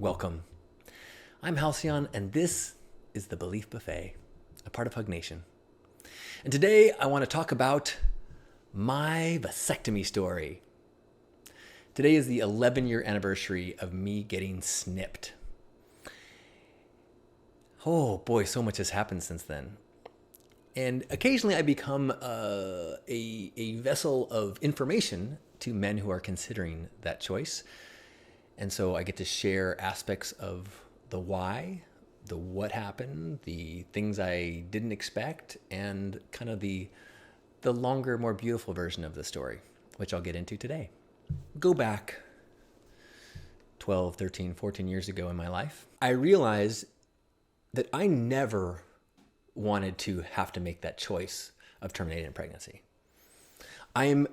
Welcome. I'm Halcyon, and this is the Belief Buffet, a part of Hug Nation. And today I want to talk about my vasectomy story. Today is the 11-year anniversary of me getting snipped. Oh boy, so much has happened since then. And occasionally I become a vessel of information to men who are considering that choice. And so I get to share aspects of the why, the what happened, the things I didn't expect, and kind of the longer, more beautiful version of the story, which I'll get into today. Go back 12, 13, 14 years ago in my life. I realized that I never wanted to have to make that choice of terminating a pregnancy. I am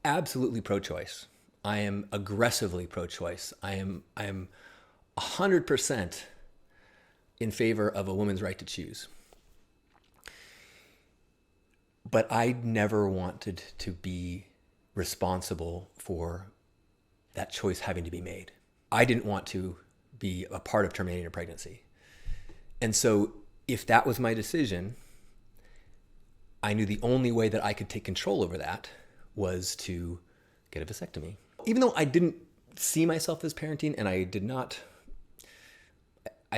absolutely pro-choice. I am aggressively pro-choice. I am 100% in favor of a woman's right to choose. But I never wanted to be responsible for that choice having to be made. I didn't want to be a part of terminating a pregnancy. And so if that was my decision, I knew the only way that I could take control over that was to get a vasectomy. Even though I didn't see myself as parenting and I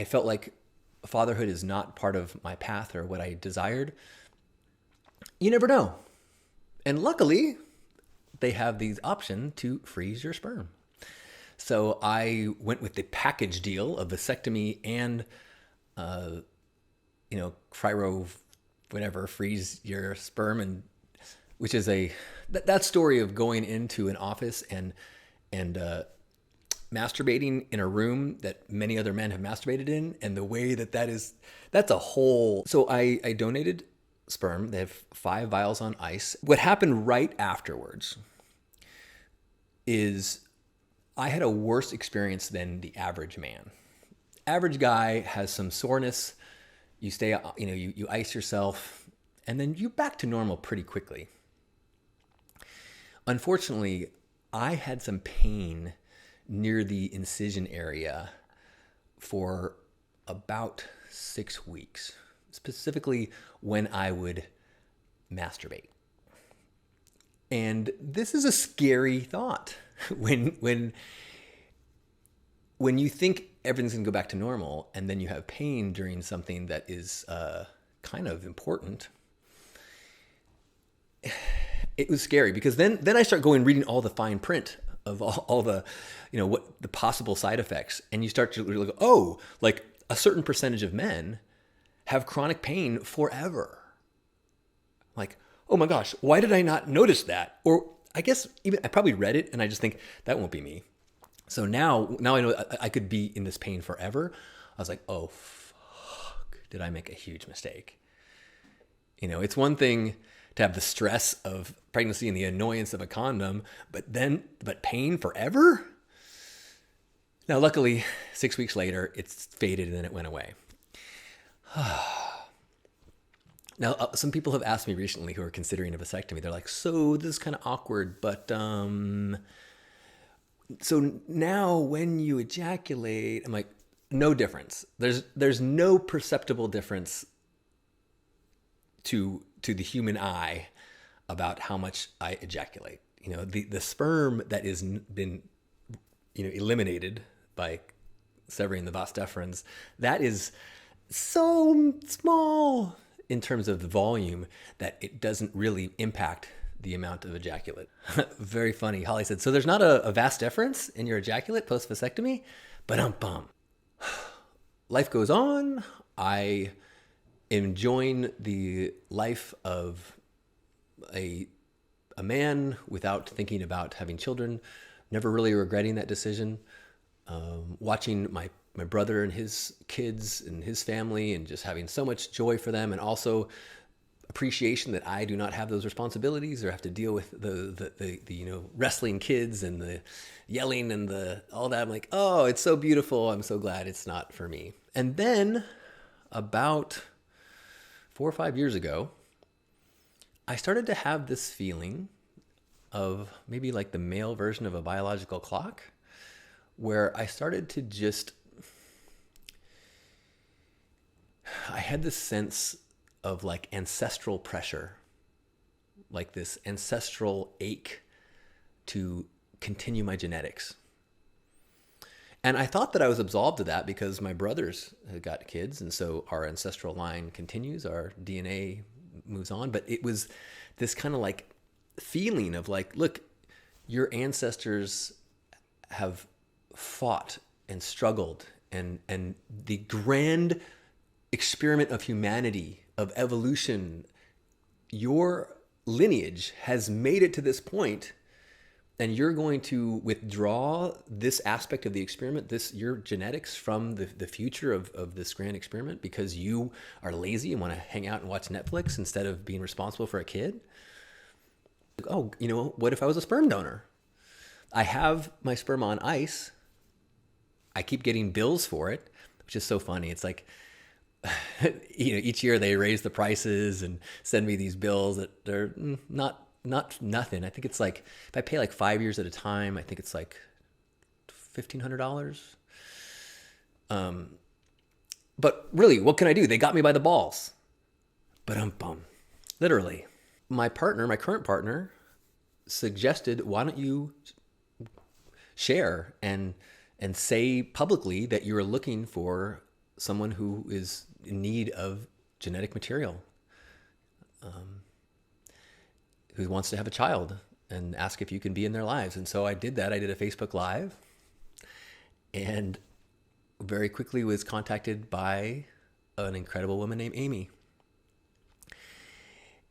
felt like fatherhood is not part of my path or what I desired, you never know. And luckily, they have the option to freeze your sperm. So I went with the package deal of vasectomy and cryo, whatever, freeze your sperm, and which is that story of going into an office and masturbating in a room that many other men have masturbated in, and the way that's a whole. So I donated sperm. They have 5 vials on ice. What happened right afterwards is I had a worse experience than the average man. Average guy has some soreness. You stay, you ice yourself, and then you're back to normal pretty quickly. Unfortunately, I had some pain near the incision area for about 6 weeks, specifically when I would masturbate. And this is a scary thought when you think everything's gonna go back to normal, and then you have pain during something that is kind of important. It was scary because then I start reading all the fine print of all the, what the possible side effects, and you start to look, oh, like a certain percentage of men have chronic pain forever. Like, oh my gosh, why did I not notice that? Or I guess even I probably read it and I just think that won't be me. So now I know I could be in this pain forever. I was like, oh, fuck, did I make a huge mistake? It's one thing to have the stress of pregnancy and the annoyance of a condom, but pain forever? Now, luckily, 6 weeks later, it's faded and then it went away. Now, some people have asked me recently who are considering a vasectomy. They're like, so this is kind of awkward, but so now when you ejaculate, I'm like, no difference. There's no perceptible difference to the human eye about how much I ejaculate. The sperm that is been eliminated by severing the vas deferens, that is so small in terms of the volume that it doesn't really impact the amount of ejaculate. Very funny. Holly said, so there's not a vas deferens in your ejaculate post vasectomy? Ba-dum-bum. Life goes on. I am enjoying the life of a man without thinking about having children, never really regretting that decision. Watching my brother and his kids and his family and just having so much joy for them, and also appreciation that I do not have those responsibilities or have to deal with the wrestling kids and the yelling and all that. I'm like, oh, it's so beautiful. I'm so glad it's not for me. And then about 4 or 5 years ago, I started to have this feeling of maybe like the male version of a biological clock, where I started to I had this sense of like ancestral pressure, like this ancestral ache to continue my genetics. And I thought that I was absolved of that because my brothers had got kids, and so our ancestral line continues, our DNA moves on. But it was this kind of like feeling of like, look, your ancestors have fought and struggled, and the grand experiment of humanity, of evolution, your lineage has made it to this point, and you're going to withdraw this aspect of the experiment, your genetics from the future of this grand experiment because you are lazy and want to hang out and watch Netflix instead of being responsible for a kid? Oh, what if I was a sperm donor? I have my sperm on ice. I keep getting bills for it, which is so funny. It's like, each year they raise the prices and send me these bills that they're not nothing. I think it's like, if I pay like 5 years at a time, I think it's like $1,500. But really, what can I do? They got me by the balls. But literally. My current partner, suggested, why don't you share and say publicly that you are looking for someone who is in need of genetic material, who wants to have a child, and ask if you can be in their lives. And so I did that. I did a Facebook Live, and very quickly was contacted by an incredible woman named Amy.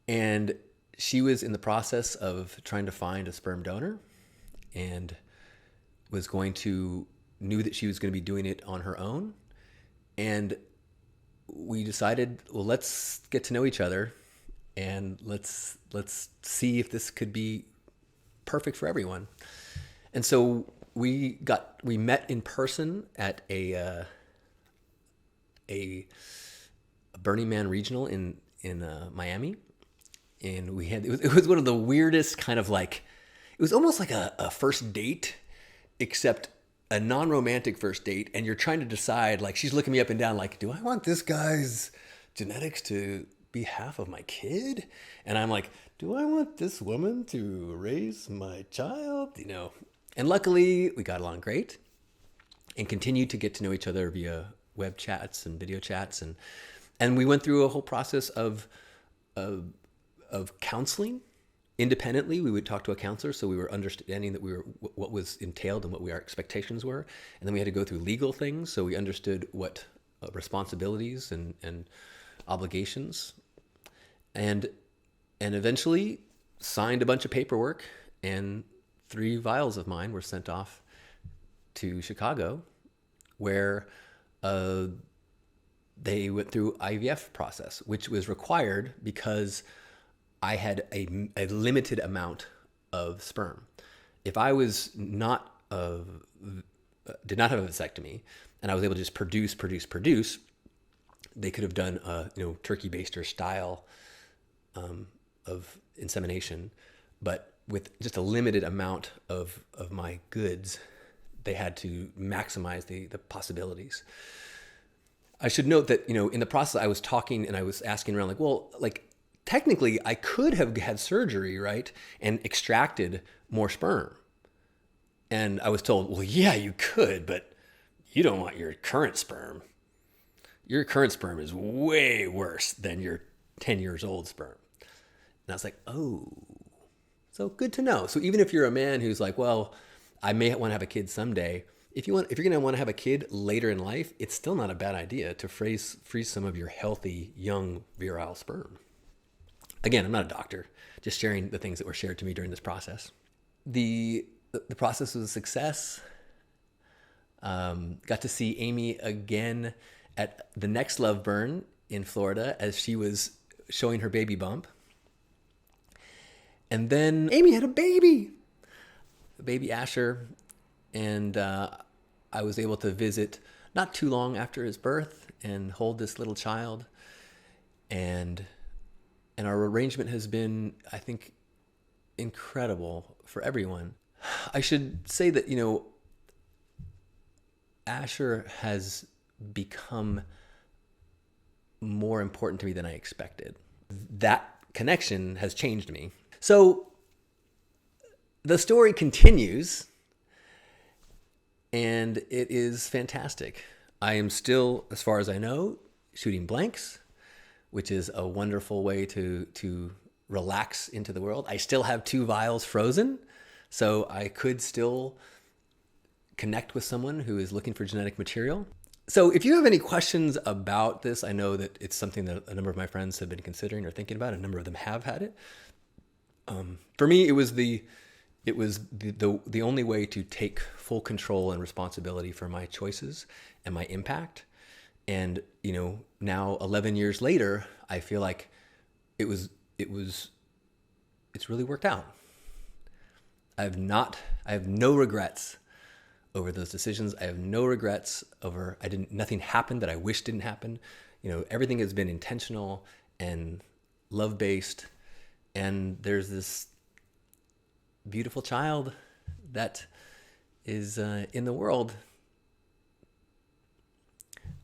And she was in the process of trying to find a sperm donor, and knew that she was going to be doing it on her own. And we decided, well, let's get to know each other, and let's see if this could be perfect for everyone. And so we met in person at a Burning Man regional in Miami, and it was one of the weirdest kind of like, it was almost like a first date, except a non-romantic first date. And you're trying to decide, like, she's looking me up and down like, do I want this guy's genetics to be half of my kid? And I'm like, do I want this woman to raise my child? And luckily we got along great and continued to get to know each other via web chats and video chats. And we went through a whole process of counseling. Independently, we would talk to a counselor, so we were understanding that what was entailed and what our expectations were. And then we had to go through legal things, so we understood what responsibilities and obligations, and eventually signed a bunch of paperwork, and 3 vials of mine were sent off to Chicago, where they went through IVF process, which was required because I had a limited amount of sperm. If I was did not have a vasectomy, and I was able to just produce, they could have done a turkey baster style of insemination, but with just a limited amount of my goods, they had to maximize the possibilities. I should note that in the process I was talking and I was asking around, like, well, like, technically, I could have had surgery, right, and extracted more sperm. And I was told, well, yeah, you could, but you don't want your current sperm. Your current sperm is way worse than your 10 years old sperm. And I was like, oh, so good to know. So even if you're a man who's like, well, I may want to have a kid someday, if you're going to want to have a kid later in life, it's still not a bad idea to freeze some of your healthy, young, virile sperm. Again, I'm not a doctor, just sharing the things that were shared to me during this process. The process was a success. Got to see Amy again at the next Love Burn in Florida as she was showing her baby bump. And then Amy had a baby Asher, and I was able to visit not too long after his birth and hold this little child. And our arrangement has been, I think, incredible for everyone. I should say that, Asher has become more important to me than I expected. That connection has changed me. So the story continues, and it is fantastic. I am still, as far as I know, shooting blanks, which is a wonderful way to relax into the world. I still have 2 vials frozen, so I could still connect with someone who is looking for genetic material. So if you have any questions about this, I know that it's something that a number of my friends have been considering or thinking about. A number of them have had it. For me, it was the only way to take full control and responsibility for my choices and my impact. And, you know, now 11 years later, I feel like it's really worked out. I have no regrets over those decisions. I have no regrets over, nothing happened that I wish didn't happen. You know, everything has been intentional and love-based. And there's this beautiful child that is in the world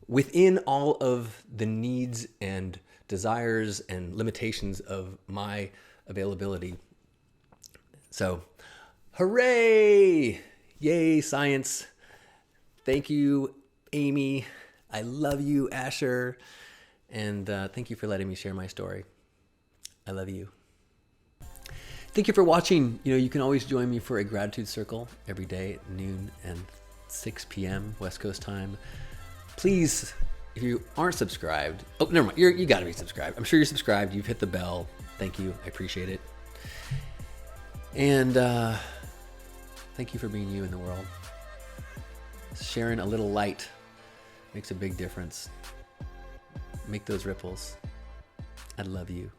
within all of the needs and desires and limitations of my availability. So, hooray! Yay, science. Thank you, Amy. I love you, Asher. And thank you for letting me share my story. I love you. Thank you for watching. You know, you can always join me for a gratitude circle every day at noon and 6 p.m. West Coast time. Please, if you aren't subscribed, oh, never mind. You got to be subscribed. I'm sure you're subscribed. You've hit the bell. Thank you. I appreciate it. And thank you for being you in the world. Sharing a little light makes a big difference. Make those ripples. I love you.